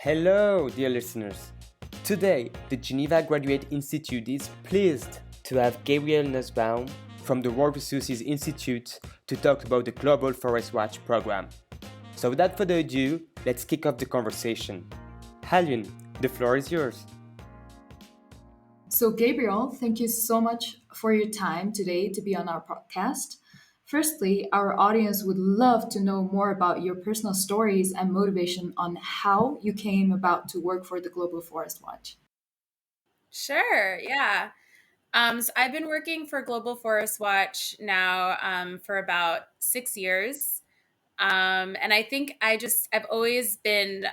Hello, dear listeners. Today, the Geneva Graduate Institute is pleased to have Gabrielle Nussbaum from the World Resources Institute to talk about the Global Forest Watch program. So without further ado, let's kick off the conversation. Halyun, the floor is yours. So, Gabrielle, thank you so much for your time today to be on our podcast. Firstly, our audience would love to know more about your personal stories and motivation on how you came about to work for the Global Forest Watch. Sure, yeah. So I've been working for Global Forest Watch now for about 6 years. And I think I've always been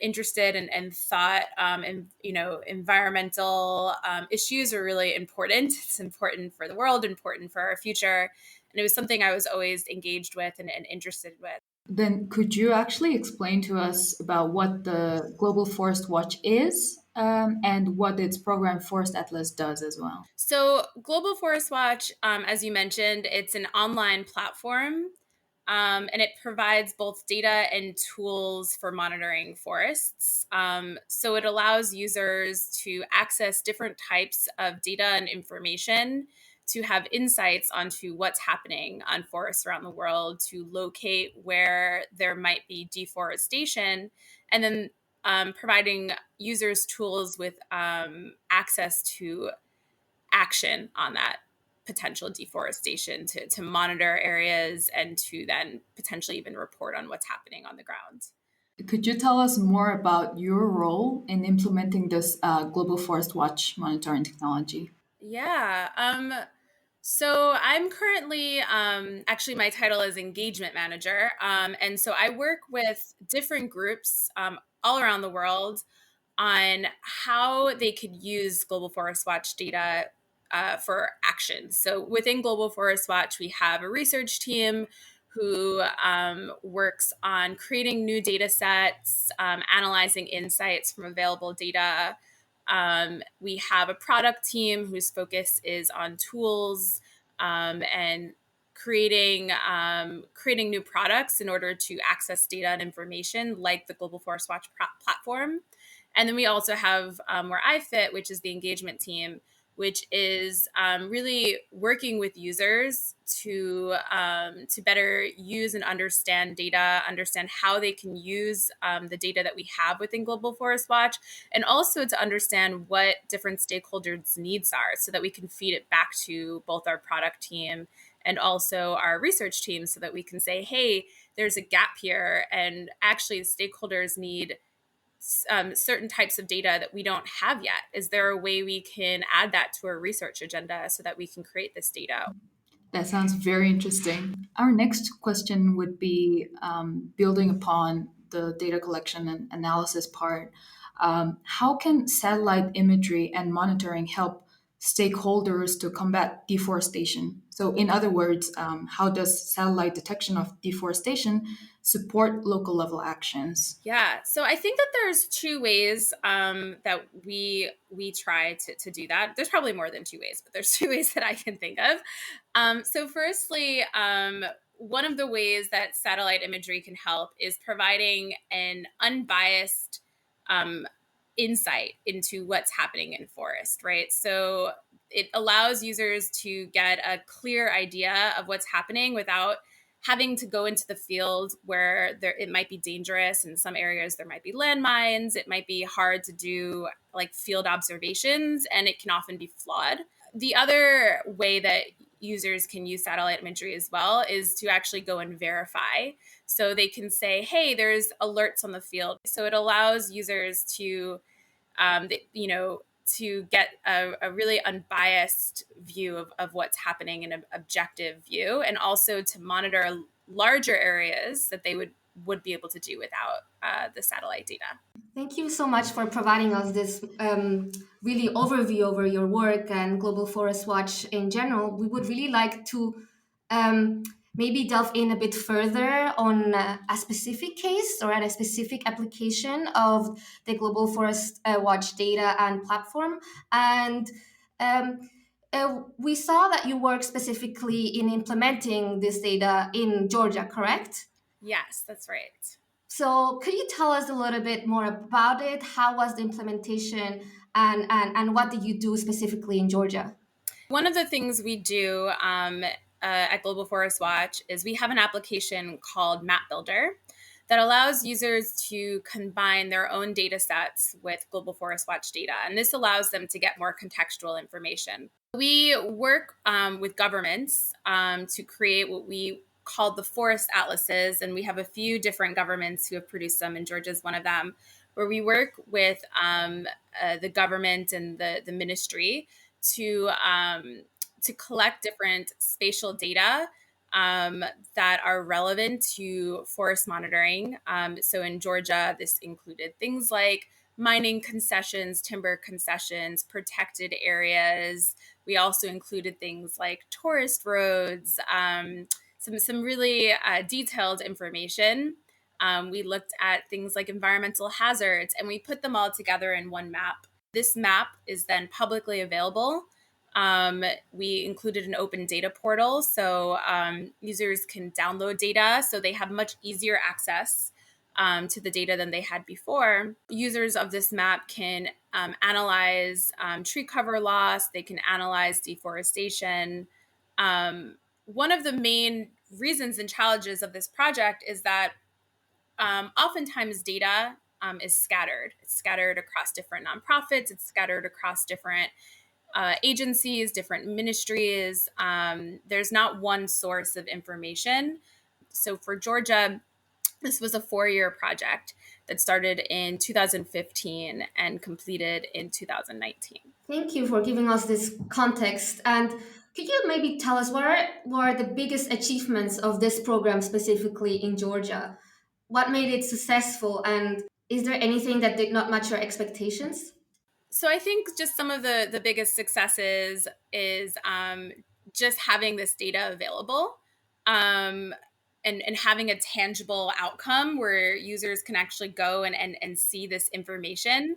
interested and thought, environmental issues are really important. It's important for the world, important for our future. And it was something I was always engaged with and interested with. Then, could you actually explain to us about what the Global Forest Watch is and what its program Forest Atlas does as well? So, Global Forest Watch, as you mentioned, it's an online platform and it provides both data and tools for monitoring forests. So, it allows users to access different types of data and information to have insights onto what's happening on forests around the world, to locate where there might be deforestation, and then providing users tools with access to action on that potential deforestation to monitor areas and to then potentially even report on what's happening on the ground. Could you tell us more about your role in implementing this Global Forest Watch monitoring technology? Yeah. So I'm currently, actually, my title is engagement manager. And so I work with different groups all around the world on how they could use Global Forest Watch data for action. So within Global Forest Watch, we have a research team who works on creating new data sets, analyzing insights from available data. We have a product team whose focus is on tools and creating new products in order to access data and information, like the Global Forest Watch platform. And then we also have where I fit, which is the engagement team, which is really working with users to better use and understand data, understand how they can use the data that we have within Global Forest Watch, and also to understand what different stakeholders' needs are, so that we can feed it back to both our product team and also our research team, so that we can say, hey, there's a gap here, and actually the stakeholders need certain types of data that we don't have yet. Is there a way we can add that to our research agenda so that we can create this data? That sounds very interesting. Our next question would be building upon the data collection and analysis part. How can satellite imagery and monitoring help stakeholders to combat deforestation? So, in other words, how does satellite detection of deforestation support local level actions? Yeah, so I think that there's two ways that we try to do that. There's probably more than two ways, but there's two ways that I can think of. So, firstly, one of the ways that satellite imagery can help is providing an unbiased um, insight into what's happening in forest, right? So it allows users to get a clear idea of what's happening without having to go into the field where it might be dangerous. In some areas, there might be landmines. It might be hard to do like field observations, and it can often be flawed. The other way that users can use satellite imagery as well is to actually go and verify. So they can say, hey, there's alerts on the field. So it allows users to, to get a really unbiased view of what's happening in an objective view, and also to monitor larger areas that they would be able to do without the satellite data. Thank you so much for providing us this really overview over your work and Global Forest Watch in general. We would really like to um, maybe delve in a bit further on a specific case or at a specific application of the Global Forest Watch data and platform. And um, we saw that you work specifically in implementing this data in Georgia, correct? Yes, that's right. So could you tell us a little bit more about it? How was the implementation, and what did you do specifically in Georgia? One of the things we do at Global Forest Watch is we have an application called Map Builder that allows users to combine their own data sets with Global Forest Watch data. And this allows them to get more contextual information. We work with governments to create what we call the forest atlases. And we have a few different governments who have produced them, and Georgia is one of them, where we work with the government and the ministry to collect different spatial data that are relevant to forest monitoring. So in Georgia, this included things like mining concessions, timber concessions, protected areas. We also included things like tourist roads, some really detailed information. We looked at things like environmental hazards, and we put them all together in one map. This map is then publicly available. We included an open data portal, so users can download data, so they have much easier access to the data than they had before. Users of this map can analyze tree cover loss, they can analyze deforestation. One of the main reasons and challenges of this project is that oftentimes data is scattered. It's scattered across different nonprofits, it's scattered across different agencies, different ministries. There's not one source of information. So for Georgia, this was a 4-year project that started in 2015 and completed in 2019. Thank you for giving us this context. And could you maybe tell us what are the biggest achievements of this program specifically in Georgia? What made it successful? And is there anything that did not match your expectations? So I think just some of the biggest successes is just having this data available, um, and having a tangible outcome where users can actually go and see this information.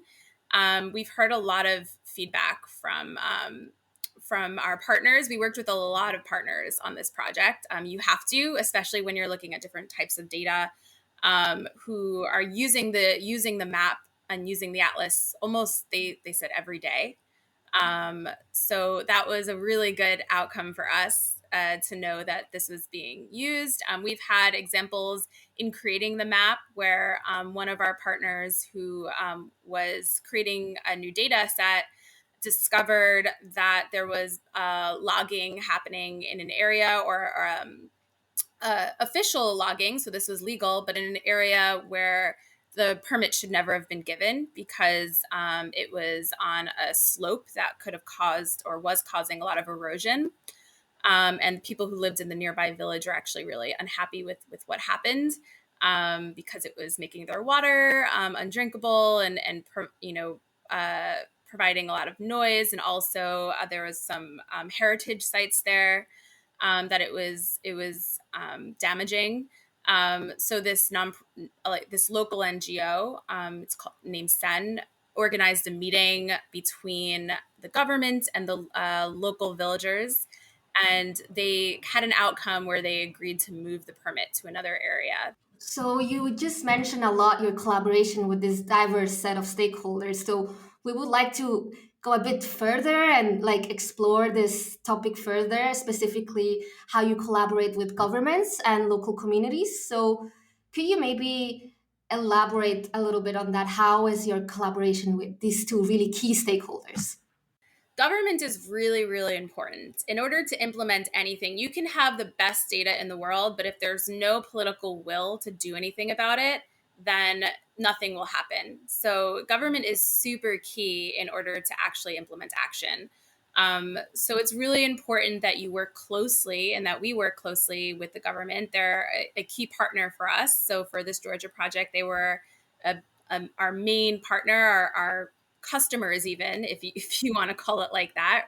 We've heard a lot of feedback from our partners. We worked with a lot of partners on this project. You have to, especially when you're looking at different types of data, who are using the map and using the atlas almost, they said, every day. So that was a really good outcome for us to know that this was being used. We've had examples in creating the map where one of our partners who was creating a new data set discovered that there was logging happening in an area, or official logging. So this was legal, but in an area where the permit should never have been given because it was on a slope that could have caused or was causing a lot of erosion. And people who lived in the nearby village are actually really unhappy with what happened because it was making their water undrinkable and providing a lot of noise. And also there was some heritage sites there that it was damaging. So this local NGO, it's named SEN, organized a meeting between the government and the local villagers, and they had an outcome where they agreed to move the permit to another area. So you just mentioned a lot your collaboration with this diverse set of stakeholders. So we would like to go a bit further and like explore this topic further, specifically how you collaborate with governments and local communities. So could you maybe elaborate a little bit on that? How is your collaboration with these two really key stakeholders? Government is really, really important. In order to implement anything, you can have the best data in the world, but if there's no political will to do anything about it, then nothing will happen. So government is super key in order to actually implement action. So it's really important that you work closely and that we work closely with the government. They're a key partner for us. So for this Georgia project, they were our main partner, our customers, even if you want to call it like that.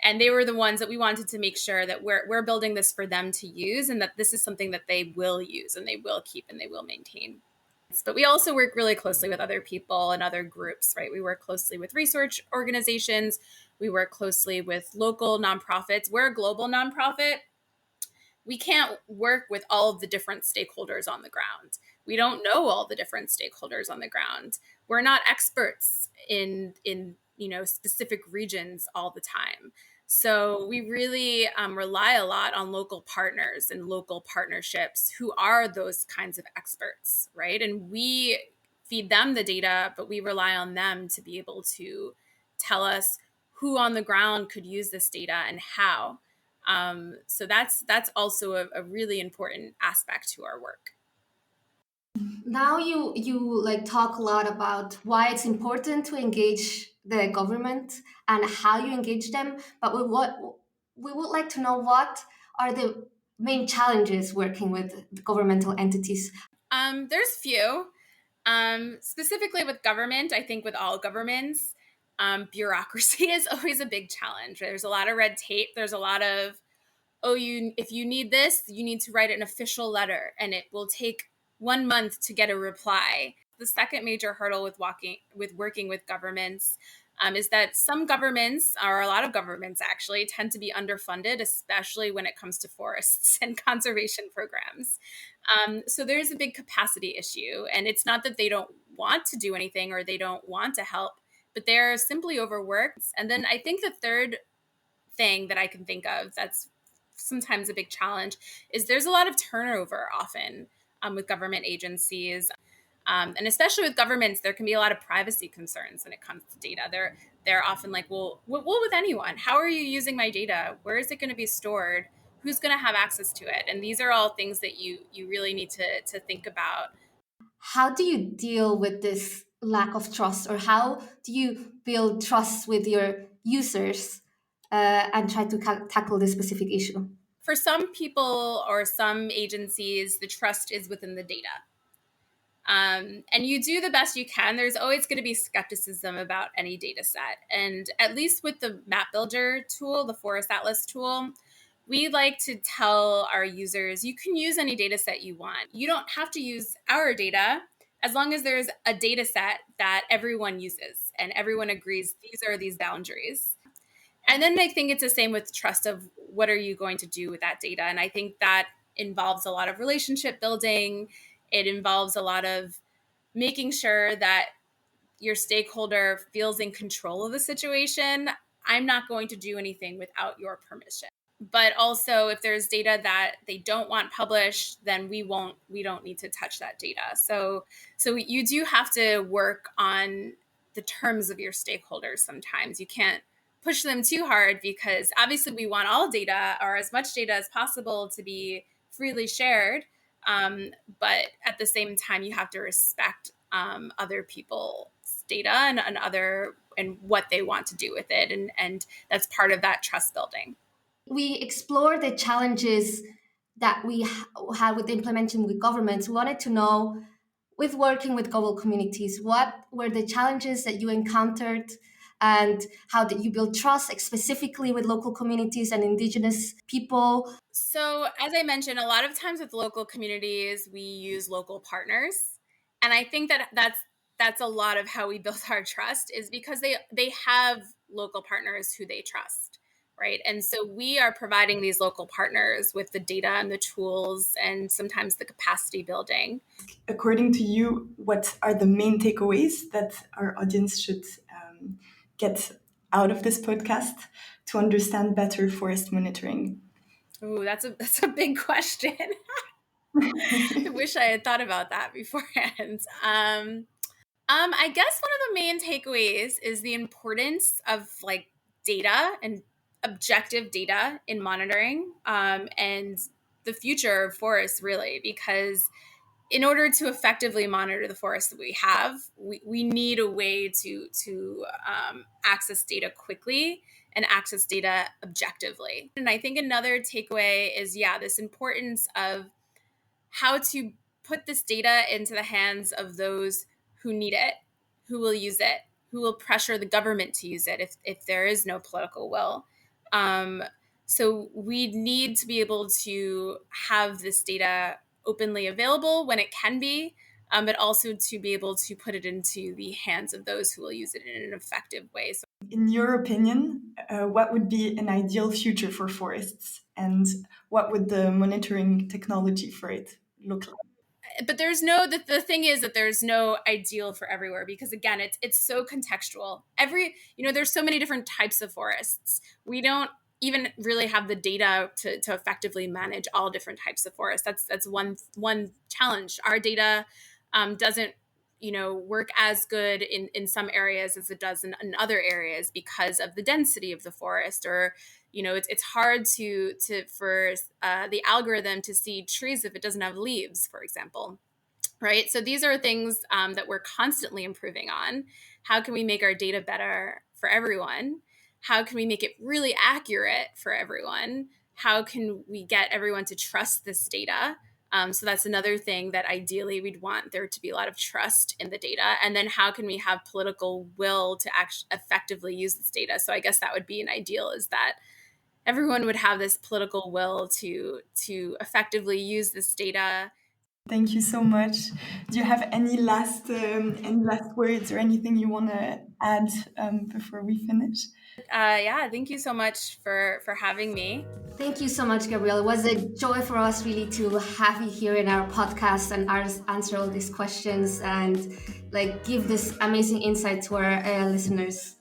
And they were the ones that we wanted to make sure that we're building this for them to use, and that this is something that they will use and they will keep and they will maintain. But we also work really closely with other people and other groups, right? We work closely with research organizations. We work closely with local nonprofits. We're a global nonprofit. we can't work with all of the different stakeholders on the ground. We don't know all the different stakeholders on the ground. We're not experts in specific regions all the time. So we really rely a lot on local partners and local partnerships who are those kinds of experts, right? And we feed them the data, but we rely on them to be able to tell us who on the ground could use this data and how. So that's also a really important aspect to our work. Now you like talk a lot about why it's important to engage the government and how you engage them, but we would like to know what are the main challenges working with governmental entities. There's few. Specifically with government, I think with all governments, bureaucracy is always a big challenge. There's a lot of red tape. There's a lot of, if you need this, you need to write an official letter, and it will take 1 month to get a reply. The second major hurdle with working with governments is that some governments, or a lot of governments actually, tend to be underfunded, especially when it comes to forests and conservation programs. So there's a big capacity issue, and it's not that they don't want to do anything or they don't want to help, but they're simply overworked. And then I think the third thing that I can think of that's sometimes a big challenge is there's a lot of turnover often with government agencies. And especially with governments, there can be a lot of privacy concerns when it comes to data. They're often like, well, with anyone, how are you using my data? Where is it going to be stored? Who's going to have access to it? And these are all things that you really need to think about. How do you deal with this lack of trust, or how do you build trust with your users and try to tackle this specific issue? For some people or some agencies, the trust is within the data. And you do the best you can. There's always going to be skepticism about any data set. And at least with the map builder tool, the Forest Atlas tool, we like to tell our users, you can use any data set you want. You don't have to use our data as long as there's a data set that everyone uses and everyone agrees these are these boundaries. And then I think it's the same with trust of what are you going to do with that data? And I think that involves a lot of relationship building. It involves a lot of making sure that your stakeholder feels in control of the situation. I'm not going to do anything without your permission. But also, if there's data that they don't want published, then we don't need to touch that data. So you do have to work on the terms of your stakeholders sometimes. You can't push them too hard because obviously we want all data or as much data as possible to be freely shared. But at the same time, you have to respect other people's data and what they want to do with it. And that's part of that trust building. We explore the challenges that we had with implementing with governments. We wanted to know, with working with global communities, what were the challenges that you encountered and how did you build trust specifically with local communities and indigenous people? So as I mentioned, a lot of times with local communities, we use local partners. And I think that's a lot of how we build our trust is because they have local partners who they trust, right? And so we are providing these local partners with the data and the tools and sometimes the capacity building. According to you, what are the main takeaways that our audience should get out of this podcast to understand better forest monitoring? Ooh, that's a big question. I wish I had thought about that beforehand. I guess one of the main takeaways is the importance of like data and objective data in monitoring and the future of forests, really, because in order to effectively monitor the forests that we have, we need a way to access data quickly and access data objectively. And I think another takeaway is, this importance of how to put this data into the hands of those who need it, who will use it, who will pressure the government to use it if there is no political will. So we need to be able to have this data openly available when it can be, but also to be able to put it into the hands of those who will use it in an effective way. So, in your opinion, what would be an ideal future for forests, and what would the monitoring technology for it look like? but there's no, the thing is that there's no ideal for everywhere, because again, it's so contextual. There's so many different types of forests. We don't even really have the data to effectively manage all different types of forests. That's one challenge. Our data doesn't work as good in some areas as it does in other areas because of the density of the forest, or it's hard for the algorithm to see trees if it doesn't have leaves, for example. Right. So these are things that we're constantly improving on. How can we make our data better for everyone? How can we make it really accurate for everyone? How can we get everyone to trust this data? So that's another thing that ideally we'd want there to be a lot of trust in the data. And then how can we have political will to actually effectively use this data? So I guess that would be an ideal, is that everyone would have this political will to effectively use this data. Thank you so much. Do you have any last words or anything you want to add before we finish? Yeah, thank you so much for having me. Thank you so much, Gabrielle. It was a joy for us really to have you here in our podcast and answer all these questions and give this amazing insight to our listeners.